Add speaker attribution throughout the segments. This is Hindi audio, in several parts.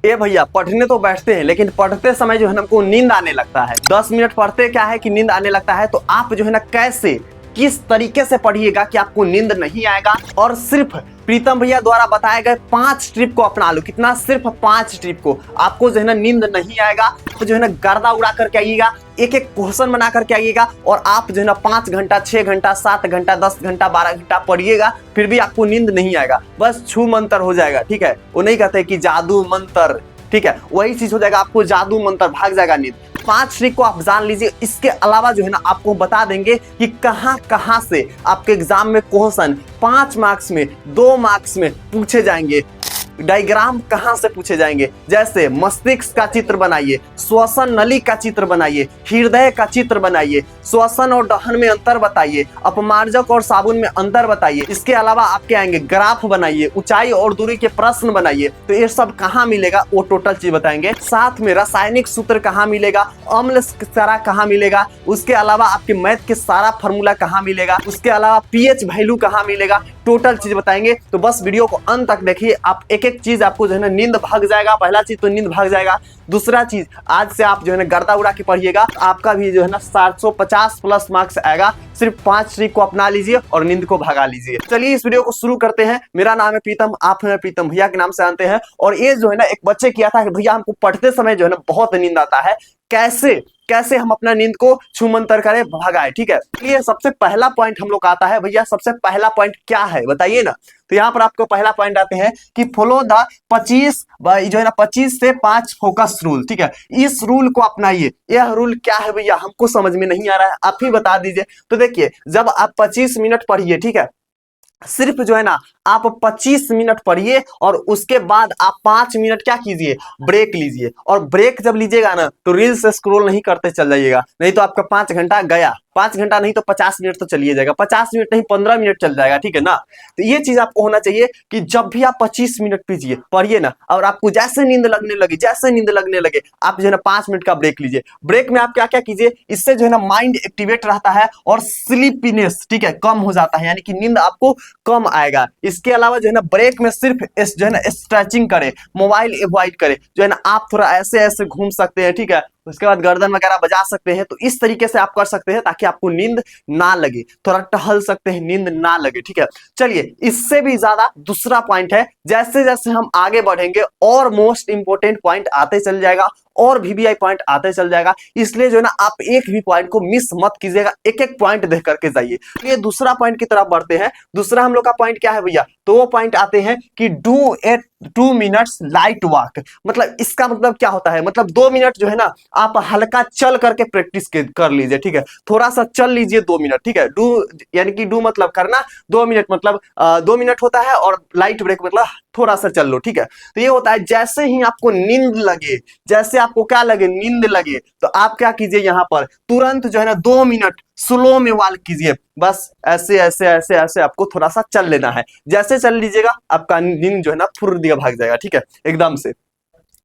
Speaker 1: ए भैया पढ़ने तो बैठते हैं लेकिन पढ़ते समय जो है ना हमको नींद आने लगता है। 10 मिनट पढ़ते क्या है कि नींद आने लगता है। तो आप जो है ना कैसे किस तरीके से पढ़िएगा कि आपको नींद नहीं आएगा और सिर्फ प्रीतम भैया द्वारा बताए गए 5 ट्रिप को अपना लो। कितना? सिर्फ 5 ट्रिप को आपको जो है ना नींद नहीं आएगा। तो जो है ना गर्दा उड़ा करके आइएगा, एक एक क्वेश्चन बना करके आइएगा और आप जो है ना 5 घंटा 6 घंटा 7 घंटा 10 घंटा 12 घंटा पढ़िएगा, फिर भी आपको नींद नहीं आएगा। बस छू मंतर हो जाएगा। ठीक है, वो नहीं कहते कि जादू मंतर, ठीक है, वही चीज हो जाएगा, आपको जादू मंतर भाग जाएगा नींद। 5 ट्रिक को आप जान लीजिए। इसके अलावा जो है ना आपको बता देंगे कि कहां कहां से आपके एग्जाम में क्वेश्चन 5 मार्क्स में 2 मार्क्स में पूछे जाएंगे। डायग्राम कहां से पूछे जाएंगे, जैसे मस्तिष्क का चित्र बनाइए, श्वसन नली का चित्र बनाइए, हृदय का चित्र बनाइए, श्वसन और दहन में अंतर बताइए, अपमार्जक और साबुन में अंतर बताइए। इसके अलावा आपके आएंगे ग्राफ बनाइए, ऊंचाई और दूरी के प्रश्न बनाइए। तो ये सब कहाँ मिलेगा वो टोटल चीज बताएंगे। साथ में रासायनिक सूत्र कहाँ मिलेगा, अम्ल सारा कहाँ मिलेगा, उसके अलावा आपके मैथ के सारा फॉर्मूला कहाँ मिलेगा, उसके अलावा पीएच वैल्यू कहाँ मिलेगा, टोटल चीज बताएंगे। तो बस वीडियो को अंत तक देखिए। आप एक एक चीज आपको जो है ना नींद भाग जाएगा। पहला चीज तो नींद भाग जाएगा। दूसरा चीज आज से आप जो है ना गर्दा उड़ा के पढ़िएगा, आपका भी जो है ना 750 प्लस मार्क्स आएगा। सिर्फ 5 ट्रिक को अपना लीजिए और नींद को भगा लीजिए। चलिए इस वीडियो को शुरू करते हैं। मेरा नाम है प्रीतम, आप हमें प्रीतम भैया के नाम से जानते हैं। और ये जो है ना एक बच्चे किया था कि भैया हमको पढ़ते समय जो है ना बहुत नींद आता है, कैसे कैसे हम अपना नींद को छूमंतर करें, भगाए। ठीक है, ये सबसे पहला पॉइंट हम लोग का आता है। भैया सबसे पहला पॉइंट क्या है बताइए ना। तो यहाँ पर आपको पहला पॉइंट आते हैं कि फॉलो द 25 जो है ना 25 से 5 फोकस रूल। ठीक है, इस रूल को अपनाइए। यह रूल क्या है भैया हमको समझ में नहीं आ रहा है, आप ही बता दीजिए। तो देखिए, जब आप 25 मिनट पढ़िए, ठीक है, सिर्फ जो है ना आप 25 मिनट पढ़िए और उसके बाद आप 5 मिनट क्या कीजिए, ब्रेक लीजिए। और ब्रेक जब लीजिएगा ना तो रील्स स्क्रॉल नहीं करते चल जाइएगा, नहीं तो आपका 5 घंटा गया। 5 घंटा नहीं तो 50 मिनट तो चलिए जाएगा, 50 मिनट नहीं 15 मिनट चल जाएगा। ठीक है ना, तो ये चीज आपको होना चाहिए कि जब भी आप 25 मिनट पीजिए पढ़िए ना, और आपको जैसे नींद लगने लगे, जैसे नींद लगने लगे, आप जो है ना 5 मिनट का ब्रेक लीजिए। ब्रेक में आप क्या क्या कीजिए, इससे जो है ना माइंड एक्टिवेट रहता है और स्लीपीनेस, ठीक है, कम हो जाता है, यानी कि नींद आपको कम आएगा। इसके अलावा जो है ना ब्रेक में सिर्फ जो है ना स्ट्रेचिंग करे, मोबाइल अवॉइड करे, जो है ना आप थोड़ा ऐसे ऐसे घूम सकते हैं। ठीक है, उसके बाद गर्दन वगैरह बजा सकते हैं। तो इस तरीके से आप कर सकते हैं ताकि आपको नींद ना लगे। थोड़ा टहल सकते हैं, नींद ना लगे। ठीक है, चलिए इससे भी ज्यादा दूसरा पॉइंट है, जैसे जैसे हम आगे बढ़ेंगे और मोस्ट इंपोर्टेंट पॉइंट आते चल जाएगा और वीवीआई पॉइंट आते चल जाएगा। इसलिए जो है ना आप एक भी पॉइंट को मिस मत कीजिएगा, एक एक पॉइंट देख करके जाइए। ये दूसरा पॉइंट की तरफ बढ़ते हैं। दूसरा हम लोग का पॉइंट क्या है भैया, तो वो पॉइंट आते हैं कि do a 2 minutes light walk. मतलब इसका मतलब क्या होता है, मतलब 2 मिनट जो है ना आप हल्का चल करके प्रैक्टिस कर लीजिए। ठीक है, थोड़ा सा चल लीजिए 2 मिनट। ठीक है, डू यानी कि डू मतलब करना, 2 मिनट मतलब 2 मिनट होता है, और लाइट ब्रेक मतलब थोड़ा सा चल लो। ठीक है, तो ये होता है जैसे ही आपको नींद लगे, जैसे आपको क्या लगे, नींद लगे, तो आप क्या कीजिए, यहाँ पर तुरंत जो है ना 2 मिनट स्लो में वॉक कीजिए। बस ऐसे ऐसे ऐसे ऐसे आपको थोड़ा सा चल लेना है। जैसे चल लीजिएगा आपका नींद जो है ना फुर्र दिया भाग जाएगा। ठीक है, एकदम से।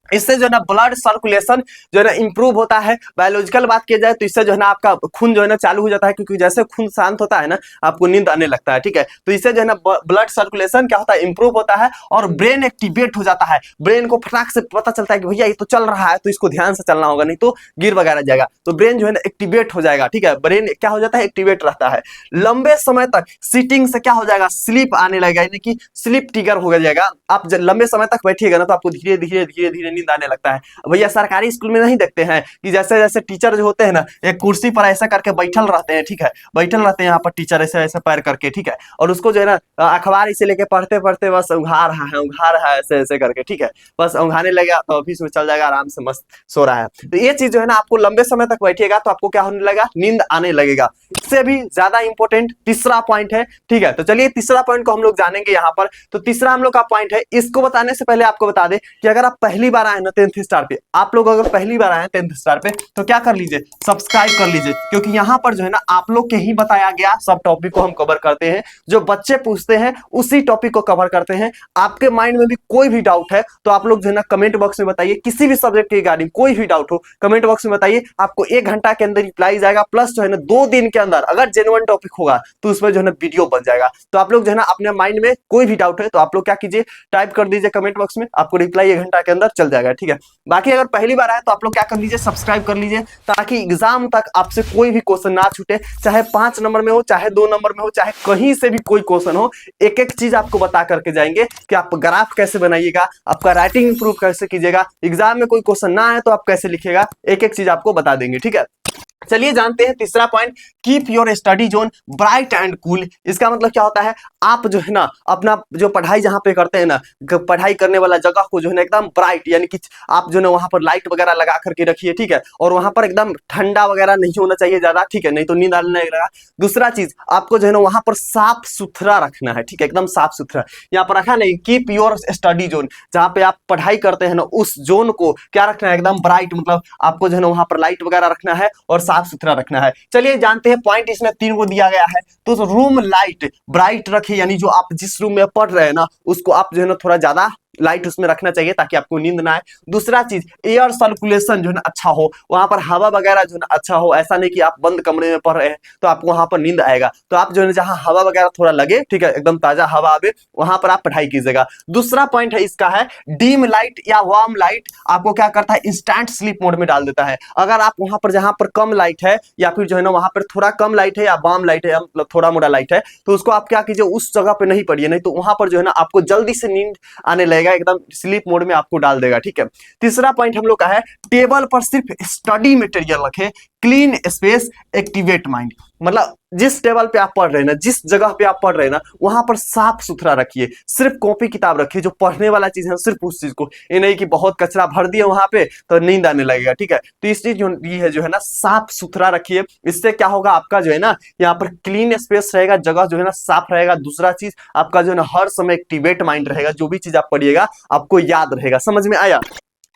Speaker 1: इससे जो है ना ब्लड सर्कुलेशन जो है ना इंप्रूव होता है। बायोलॉजिकल बात किया जाए तो इससे जो है ना आपका खून जो है ना चालू हो जाता है, क्योंकि जैसे खून शांत होता है ना आपको नींद आने लगता है। ठीक है, तो इससे जो है ना ब्लड सर्कुलेशन क्या होता है, इंप्रूव होता है और ब्रेन एक्टिवेट हो जाता है। ब्रेन को फटाक से पता चलता है कि भैया ये तो चल रहा है, तो इसको ध्यान से चलना होगा, नहीं तो गिर वगैरह जाएगा। तो ब्रेन जो है ना एक्टिवेट हो जाएगा। ठीक है, ब्रेन क्या हो जाता है, एक्टिवेट रहता है। लंबे समय तक सीटिंग से क्या हो जाएगा, स्लीप आने लगेगा, यानी कि स्लीप ट्रिगर हो जाएगा। आप जब लंबे समय तक बैठिएगा ना तो आपको धीरे धीरे धीरे धीरे नींद आने लगता है। भैया सरकारी स्कूल में नहीं देखते हैं कि जैसे जैसे टीचर जो होते हैं ना एक कुर्सी पर ऐसा करके बैठल रहते हैं। ठीक है, बैठल रहते हैं यहाँ पर टीचर ऐसे ऐसे पैर करके। ठीक है, और उसको जो है ना अखबार इसे लेके पढ़ते पढ़ते बस उघा रहा है ऐसे ऐसे करके। ठीक है, बस उघाने लगेगा तो ऑफिस में चल जाएगा, आराम से मस्त सो रहा है। तो ये चीज जो है ना आपको लंबे समय तक बैठिएगा तो आपको क्या होने लगेगा, नींद आने लगेगा। इससे भी ज्यादा इंपॉर्टेंट तीसरा पॉइंट है। ठीक है, तो चलिए तीसरा पॉइंट को हम लोग जानेंगे यहाँ पर। तो तीसरा हम लोग का पॉइंट है, इसको बताने से पहले आपको बता दें कि अगर आप पहली बार आए ना 10th स्टार पे, आप लोग अगर पहली बार आए 10th स्टार पे, तो क्या कर लीजिए, सब्सक्राइब कर लीजिए। क्योंकि यहाँ पर जो है ना आप लोग के ही बताया गया सब टॉपिक को हम कवर करते हैं। जो बच्चे पूछते हैं उसी टॉपिक को कवर करते हैं। आपके माइंड में भी कोई भी डाउट है तो आप लोग जो है ना कमेंट बॉक्स में बताइए। किसी भी सब्जेक्ट के रिगार्डिंग कोई भी डाउट हो कमेंट बॉक्स में बताइए, आपको 1 घंटा के अंदर रिप्लाई जाएगा। प्लस जो है ना 2 दिन के अंदर अगर जेन्युइन टॉपिक होगा तो उसमें जो है ना वीडियो बन जाएगा। तो आप लोग जो है ना अपने माइंड में कोई भी डाउट है तो आप लोग क्या कीजिए, टाइप कर दीजिए कमेंट बॉक्स में, आपको रिप्लाई 1 घंटा के अंदर चल जाएगा। जाएगा, ठीक है। बाकी अगर पहली बार आए तो आप लोग क्या कर लीजिए, सब्सक्राइब कर लीजिए, ताकि एग्जाम तक आपसे कोई भी क्वेश्चन ना छूटे, चाहे 5 नंबर में हो, चाहे 2 नंबर में हो, चाहे कहीं से भी कोई क्वेश्चन हो, एक एक चीज आपको बता करके जाएंगे कि आप ग्राफ कैसे बनाइएगा, आपका राइटिंग इंप्रूव कैसे कीजिएगा, एग्जाम में कोई क्वेश्चन ना आए तो आप कैसे लिखिएगा, एक एक चीज आपको बता देंगे, ठीक है। चलिए जानते हैं तीसरा point, keep your study zone bright and cool. इसका मतलब क्या होता है, आप जो है ना अपना जो पढ़ाई जहां पे करते हैं ना, पढ़ाई करने वाला जगह को जो है ना एकदम ब्राइट, यानी कि आप जो है ना वहां पर लाइट वगैरह लगा करके रखिए, ठीक है। और वहां पर एकदम ठंडा वगैरह नहीं होना चाहिए ज्यादा, ठीक है, नहीं तो नींद आने लगेगा। दूसरा चीज, आपको जो है ना वहां पर साफ सुथरा रखना है, ठीक है, एकदम साफ सुथरा। यहाँ पर रखा नहीं, कीप योर स्टडी जोन, जहां पे आप पढ़ाई करते हैं ना उस जोन को क्या रखना है, एकदम ब्राइट, मतलब आपको जो है ना वहां पर लाइट वगैरह रखना है और साफ सुथरा रखना है। चलिए जानते हैं पॉइंट, इसमें 3 को दिया गया है, तो रूम लाइट ब्राइट रखिए, यानी जो आप जिस रूम में पढ़ रहे हैं ना उसको आप जो है ना थोड़ा ज्यादा लाइट उसमें रखना चाहिए ताकि आपको नींद ना आए। दूसरा चीज, एयर सर्कुलेशन जो है ना अच्छा हो, वहां पर हवा वगैरह जो है ना अच्छा हो, ऐसा नहीं कि आप बंद कमरे में पढ़ रहे हैं तो आपको वहां पर नींद आएगा, तो आप जो है जहां हवा वगैरह थोड़ा लगे, ठीक है, एकदम ताजा हवा आवे, वहां पर आप पढ़ाई कीजिएगा। दूसरा पॉइंट है इसका है, डीम लाइट या वार्म लाइट आपको क्या करता है, इंस्टेंट स्लीप मोड में डाल देता है। अगर आप वहां पर जहां पर कम लाइट है या फिर जो है ना वहां पर थोड़ा कम लाइट है या वार्म लाइट है, मतलब थोड़ा मोड़ा लाइट है, तो उसको आप क्या कीजिए, उस जगह पे नहीं पढ़िए, नहीं तो वहां पर जो है ना आपको जल्दी से नींद आने लगेगा, एकदम स्लीप मोड में आपको डाल देगा, ठीक है। तीसरा पॉइंट हम लोग का है, टेबल पर सिर्फ स्टडी मटेरियल रखें, क्लीन स्पेस, एक्टिवेट माइंड। मतलब जिस टेबल पे आप पढ़ रहे हैं ना, जिस जगह पे आप पढ़ रहे हैं ना, वहां पर साफ सुथरा रखिए, सिर्फ कॉपी किताब रखिए, जो पढ़ने वाला चीज है सिर्फ उस चीज को, ये नहीं कि बहुत कचरा भर दिया वहां पे तो नींद आने लगेगा, ठीक है। तो इस चीज जो है ना साफ सुथरा रखिए, इससे क्या होगा, आपका जो है ना यहाँ पर क्लीन स्पेस रहेगा, जगह जो है ना साफ रहेगा। दूसरा चीज, आपका जो है ना हर समय एक्टिवेट माइंड रहेगा, जो भी चीज आप पढ़िएगा आपको याद रहेगा। समझ में आया?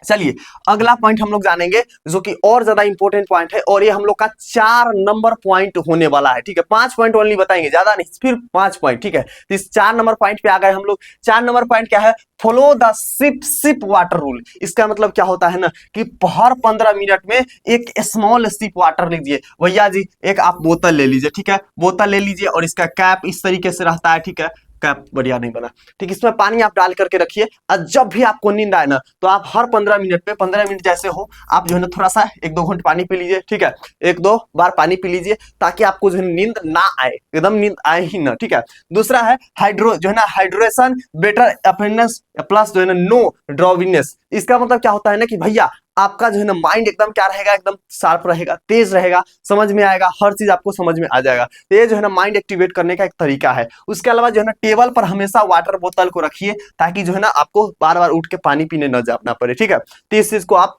Speaker 1: चलिए अगला पॉइंट हम लोग जानेंगे, जो कि और ज्यादा इंपॉर्टेंट पॉइंट है, और ये हम लोग का 4 नंबर पॉइंट होने वाला है, ठीक है। 5 पॉइंट ओनली बताएंगे, ज्यादा नहीं, फिर 5 पॉइंट, ठीक है। तो इस 4 नंबर पॉइंट पे आ गए हम लोग। 4 नंबर पॉइंट क्या है, follow the sip water rule. इसका मतलब क्या होता है ना कि हर 15 मिनट में एक स्मॉल सिप वाटर लीजिए। भैया जी एक आप बोतल ले लीजिए, ठीक है, बोतल ले लीजिए और इसका कैप इस तरीके से रहता है, ठीक है, कैप बढ़िया नहीं बना, ठीक, इसमें पानी आप डाल करके रखिए, और जब भी आपको नींद आए ना तो आप हर 15 मिनट पे 15 मिनट जैसे हो आप जो है ना थोड़ा सा 1-2 घंटे पानी पी लीजिए, ठीक है, 1-2 बार पानी पी लीजिए, ताकि आपको जो है नींद ना आए, एकदम नींद आए ही ना, ठीक है। दूसरा है जो है ना हाइड्रेशन, बेटर अपेंडेंस प्लस जो है ना नो ड्रॉविनेस। इसका मतलब क्या होता है ना कि भैया आपका जो है ना माइंड एकदम क्या रहेगा, एकदम शार्प रहेगा, तेज रहेगा, समझ में आएगा, हर चीज आपको समझ में आ जाएगा। तो ये जो है ना माइंड एक्टिवेट करने का एक तरीका है। उसके अलावा जो है ना टेबल पर हमेशा वाटर बोतल को रखिए, ताकि जो है ना आपको बार बार उठ के पानी पीने न जाना पड़े, ठीक है। तो इस चीज को आप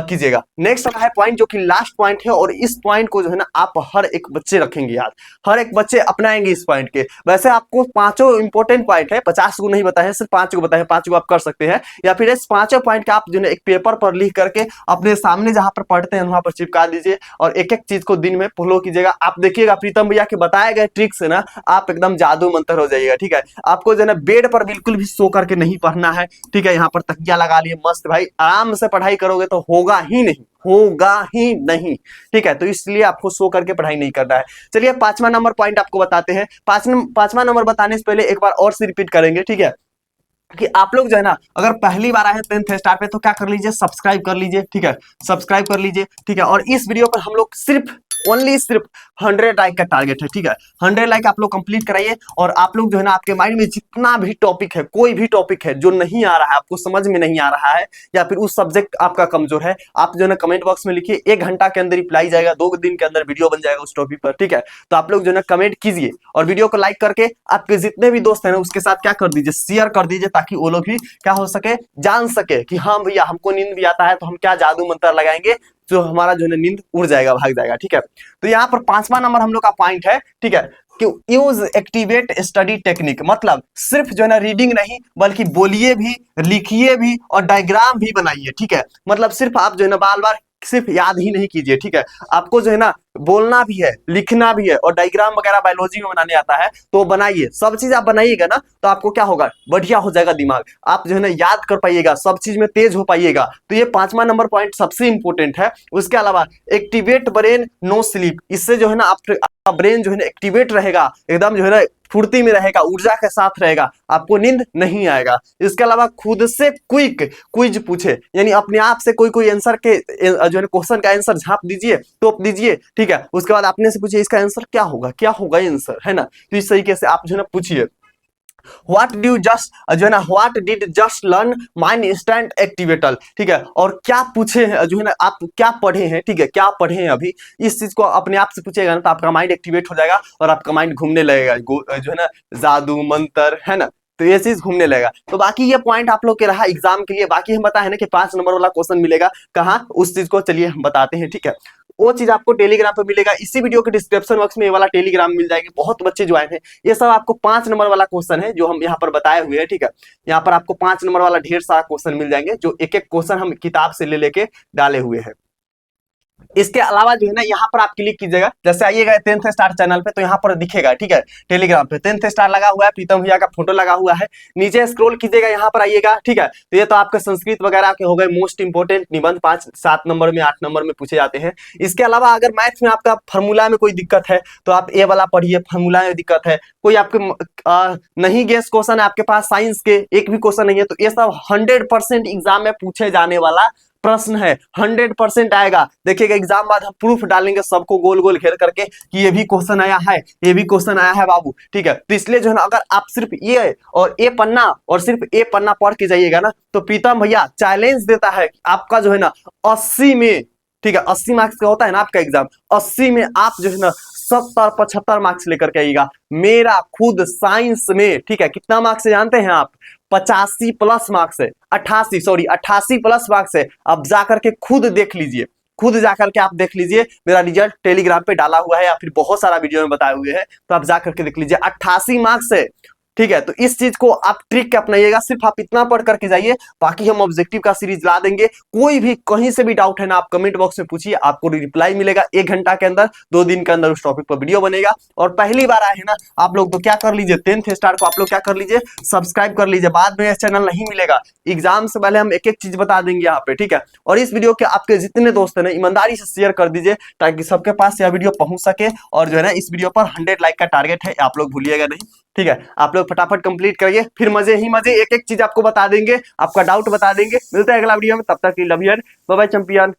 Speaker 1: कीजिएगा। नेक्स्ट है पॉइंट, जो कि लास्ट पॉइंट है, और इस पॉइंट को जो है ना आप हर एक बच्चे रखेंगे याद, हर एक बच्चे अपनाएंगे इस पॉइंट के। वैसे आपको 5 इंपॉर्टेंट पॉइंट है, 50 को नहीं बताए, सिर्फ 5 को बताए, 5 को आप कर सकते हैं, या फिर इस 5 पॉइंट का आप जो है एक पेपर पर लिख करके अपने सामने जहां पर पढ़ते हैं वहां पर चिपका दीजिए, और एक एक चीज को दिन में फॉलो कीजिएगा। आप देखिएगा प्रीतम भैया के बताए गए ट्रिक से ना आप एकदम जादू मंत्र हो जाइएगा, ठीक है। आपको जो है ना बेड पर बिल्कुल भी सो करके नहीं पढ़ना है, ठीक है, यहाँ पर तकिया लगा लिए मस्त भाई आराम से पढ़ाई करोगे तो होगा ही नहीं, होगा ही नहीं, ठीक है। तो इसलिए आपको सो करके पढ़ाई नहीं करना है। चलिए 5वां नंबर पॉइंट आपको बताते हैं। 5वां नंबर बताने से पहले एक बार और से रिपीट करेंगे, ठीक है, कि आप लोग जो है ना अगर पहली बार आए हैं 10th स्टार पे तो क्या कर लीजिए, सब्सक्राइब कर लीजिए, ठीक है, सब्सक्राइब कर लीजिए, ठीक है। और इस वीडियो पर हम लोग सिर्फ 100 लाइक का टारगेट है, ठीक है, 100 लाइक आप लोग कंप्लीट कराइए। और आप लोग जो है ना आपके माइंड में जितना भी टॉपिक है, कोई भी टॉपिक है जो नहीं आ रहा है, आपको समझ में नहीं आ रहा है, या फिर उस सब्जेक्ट आपका कमजोर है, आप जो है ना कमेंट बॉक्स में लिखिए, 1 घंटा के अंदर रिप्लाई जाएगा, 2 दिन के अंदर वीडियो बन जाएगा उस टॉपिक पर, ठीक है। तो आप लोग जो है ना कमेंट कीजिए, और वीडियो को लाइक करके आपके जितने भी दोस्त हैं ना उसके साथ क्या कर दीजिए, शेयर कर दीजिए, ताकि वो लोग भी क्या हो सके, जान सके कि हाँ भैया हमको नींद भी आता है, तो हम क्या जादू मंत्र लगाएंगे जो हमारा जो है नींद उड़ जाएगा, भाग जाएगा, ठीक है। तो यहाँ पर 5वां नंबर हम लोग का पॉइंट है, ठीक है, कि यूज एक्टिवेट स्टडी टेक्निक। मतलब सिर्फ जो है ना रीडिंग नहीं, बल्कि बोलिए भी, लिखिए भी, और डायग्राम भी बनाइए, ठीक है। मतलब सिर्फ आप जो है ना बार बार सिर्फ याद ही नहीं कीजिए, ठीक है, आपको जो है ना बोलना भी है, लिखना भी है और डायग्राम वगैरह बायोलॉजी में बनाने आता है तो बनाइए। सब चीज आप बनाइएगा ना तो आपको क्या होगा, बढ़िया हो जाएगा दिमाग, आप जो है ना याद कर पाइएगा, सब चीज में तेज हो पाइएगा। तो ये 5वां नंबर पॉइंट सबसे इंपॉर्टेंट है। उसके अलावा एक्टिवेट ब्रेन नो स्लीप, इससे जो है ना आपका ब्रेन जो है ना एक्टिवेट रहेगा, एकदम जो है ना फुर्ती में रहेगा, ऊर्जा के साथ रहेगा, आपको नींद नहीं आएगा। इसके अलावा खुद से क्विक क्विज पूछे, यानी अपने आप से कोई कोई आंसर के जो है क्वेश्चन का आंसर झाप दीजिए, टोप दीजिए, ठीक है। उसके बाद अपने से पूछिए इसका आंसर क्या होगा आंसर, है ना। तो इस तरीके से आप जो है ना पूछिए। व्हाट डू जस्ट जो है ना what did just learn mind instant activator, ठीक है। और क्या पूछे जो है ना आप क्या पढ़े हैं, ठीक है, क्या पढ़े हैं अभी, इस चीज को अपने आप से पूछेगा ना तो आपका माइंड एक्टिवेट हो जाएगा और आपका माइंड घूमने लगेगा, जो है ना जादू मंत्र, है ना। तो ये चीज घूमने लगेगा। तो बाकी ये पॉइंट आप लोग के रहा एग्जाम के लिए। बाकी हम बताए ना कि 5 नंबर वाला क्वेश्चन मिलेगा कहाँ, उस चीज को चलिए हम बताते हैं, ठीक है। वो चीज आपको टेलीग्राम पे मिलेगा, इसी वीडियो के डिस्क्रिप्शन बॉक्स में ये वाला टेलीग्राम मिल जाएगी। बहुत बच्चे ज्वाइन है। ये सब आपको 5 नंबर वाला क्वेश्चन है जो हम यहाँ पर बताए हुए हैं, ठीक है। यहाँ पर आपको 5 नंबर वाला ढेर सारा क्वेश्चन मिल जाएंगे, जो एक एक क्वेश्चन हम किताब से ले लेके डाले हुए हैं। इसके अलावा जो है ना यहाँ पर आप क्लिक कीजिएगा, जैसे आइएगा 10th स्टार चैनल पे तो यहाँ पर दिखेगा, ठीक है। टेलीग्राम पे 10th स्टार लगा हुआ है, प्रीतम भैया का फोटो लगा हुआ है। नीचे स्क्रॉल कीजिएगा, यहाँ पर आइएगा, ठीक है। तो ये तो आपके संस्कृत वगैरह के हो गए मोस्ट इंपोर्टेंट निबंध, 5 7 नंबर में 8 नंबर में पूछे जाते हैं। इसके अलावा अगर मैथ्स में आपका फार्मूला में कोई दिक्कत है तो आप ये वाला पढ़िए, फार्मूला में दिक्कत है, कोई आपके नहीं गेस क्वेश्चन है आपके पास, साइंस के एक भी क्वेश्चन नहीं है, तो ये सब 100% एग्जाम में पूछे जाने वाला प्रश्न है, 100% आएगा। देखिएगा एग्जाम बाद हम प्रूफ डालेंगे सबको गोल गोल घेर करके कि ये भी क्वेश्चन आया है, ये भी क्वेश्चन आया है बाबू, ठीक है। तो इसलिए जो है ना अगर आप सिर्फ ये और ए पन्ना और सिर्फ ए पन्ना पढ़ के जाइएगा ना तो प्रीतम भैया चैलेंज देता है कि आपका जो है ना 80 में, ठीक है, 80 मार्क्स का होता है ना आपका एग्जाम, 80 में आप जो है ना 70-75 मार्क्स लेकर के आइएगा। मेरा खुद साइंस में, ठीक है, कितना मार्क्स जानते हैं आप, 85 प्लस मार्क्स है, 88 प्लस मार्क्स है। अब जाकर के खुद देख लीजिए, खुद जाकर के आप देख लीजिए, मेरा रिजल्ट टेलीग्राम पे डाला हुआ है या फिर बहुत सारा वीडियो में बताए हुए हैं, तो आप जाकर के देख लीजिए 88 मार्क्स है, ठीक है। तो इस चीज को आप ट्रिक अपनाइएगा, सिर्फ आप इतना पढ़ करके जाइए, बाकी हम ऑब्जेक्टिव का सीरीज ला देंगे। कोई भी कहीं से भी डाउट है ना आप कमेंट बॉक्स में पूछिए, आपको रिप्लाई मिलेगा 1 घंटा के अंदर, 2 दिन के अंदर उस टॉपिक पर वीडियो बनेगा। और पहली बार आए हैं ना आप लोग तो क्या कर लीजिए, 10th स्टार को आप लोग क्या कर लीजिए, सब्सक्राइब कर लीजिए, बाद में चैनल नहीं मिलेगा। एग्जाम से पहले हम एक एक चीज बता देंगे यहाँ पे, ठीक है। और इस वीडियो के आपके जितने दोस्त है ना ईमानदारी से शेयर कर दीजिए ताकि सबके पास यह वीडियो पहुंच सके। और जो है ना इस वीडियो पर 100 लाइक का टारगेट है, आप लोग भूलिएगा नहीं, ठीक है। आप लोग फटाफट कंप्लीट करिए, फिर मजे ही मजे एक एक चीज आपको बता देंगे, आपका डाउट बता देंगे। मिलता है अगला वीडियो में, तब तक love you, bye bye champion.